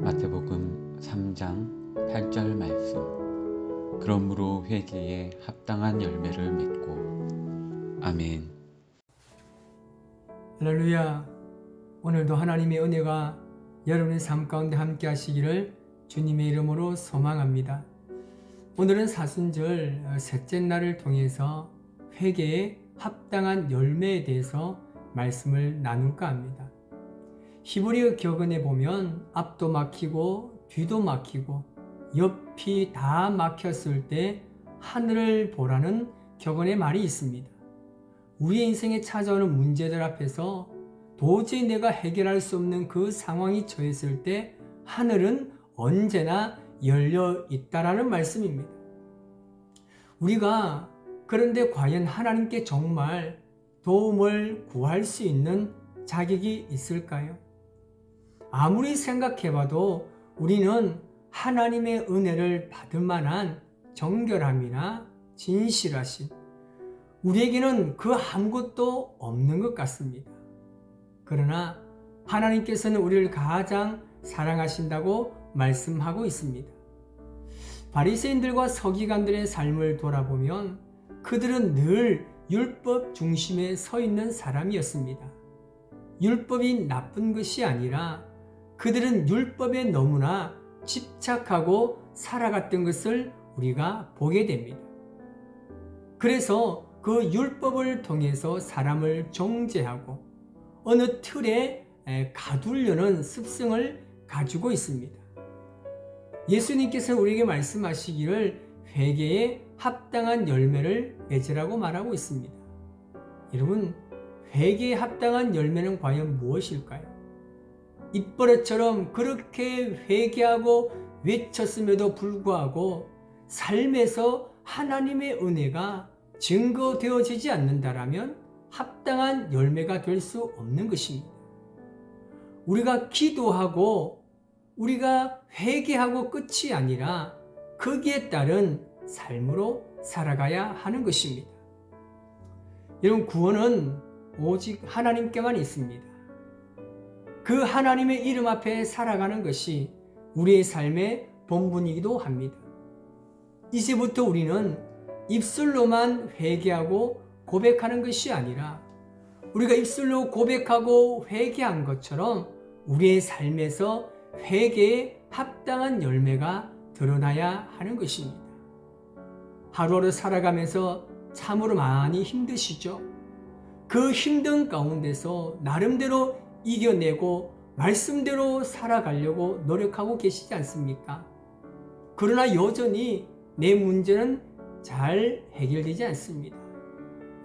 마태복음 3장 8절 말씀. 그러므로 회개에 합당한 열매를 맺고. 아멘. 할렐루야. 오늘도 하나님의 은혜가 여러분의 삶 가운데 함께 하시기를 주님의 이름으로 소망합니다. 오늘은 사순절 셋째 날을 통해서 회개에 합당한 열매에 대해서 말씀을 나눌까 합니다. 히브리어 격언에 보면 앞도 막히고 뒤도 막히고 옆이 다 막혔을 때 하늘을 보라는 격언의 말이 있습니다. 우리의 인생에 찾아오는 문제들 앞에서 도저히 내가 해결할 수 없는 그 상황이 처했을 때 하늘은 언제나 열려 있다라는 말씀입니다. 우리가 그런데 과연 하나님께 정말 도움을 구할 수 있는 자격이 있을까요? 아무리 생각해봐도 우리는 하나님의 은혜를 받을 만한 정결함이나 진실하심, 우리에게는 그 아무것도 없는 것 같습니다. 그러나 하나님께서는 우리를 가장 사랑하신다고 말씀하고 있습니다. 바리새인들과 서기관들의 삶을 돌아보면 그들은 늘 율법 중심에 서 있는 사람이었습니다. 율법이 나쁜 것이 아니라 그들은 율법에 너무나 집착하고 살아갔던 것을 우리가 보게 됩니다. 그래서 그 율법을 통해서 사람을 정죄하고 어느 틀에 가두려는 습성을 가지고 있습니다. 예수님께서 우리에게 말씀하시기를 회개에 합당한 열매를 맺으라고 말하고 있습니다. 여러분, 회개에 합당한 열매는 과연 무엇일까요? 입버릇처럼 그렇게 회개하고 외쳤음에도 불구하고 삶에서 하나님의 은혜가 증거되어지지 않는다라면 합당한 열매가 될 수 없는 것입니다. 우리가 기도하고 우리가 회개하고 끝이 아니라 거기에 따른 삶으로 살아가야 하는 것입니다. 여러분, 구원은 오직 하나님께만 있습니다. 그 하나님의 이름 앞에 살아가는 것이 우리의 삶의 본분이기도 합니다. 이제부터 우리는 입술로만 회개하고 고백하는 것이 아니라 우리가 입술로 고백하고 회개한 것처럼 우리의 삶에서 회개에 합당한 열매가 드러나야 하는 것입니다. 하루하루 살아가면서 참으로 많이 힘드시죠? 그 힘든 가운데서 나름대로 이겨내고 말씀대로 살아가려고 노력하고 계시지 않습니까? 그러나 여전히 내 문제는 잘 해결되지 않습니다.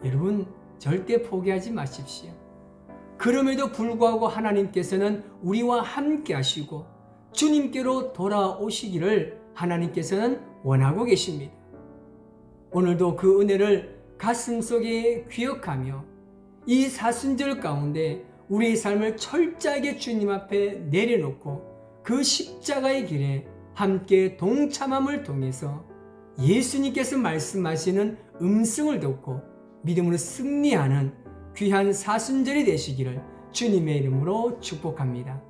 여러분, 절대 포기하지 마십시오. 그럼에도 불구하고 하나님께서는 우리와 함께 하시고 주님께로 돌아오시기를 하나님께서는 원하고 계십니다. 오늘도 그 은혜를 가슴속에 기억하며 이 사순절 가운데 우리의 삶을 철저하게 주님 앞에 내려놓고 그 십자가의 길에 함께 동참함을 통해서 예수님께서 말씀하시는 음성을 듣고 믿음으로 승리하는 귀한 사순절이 되시기를 주님의 이름으로 축복합니다.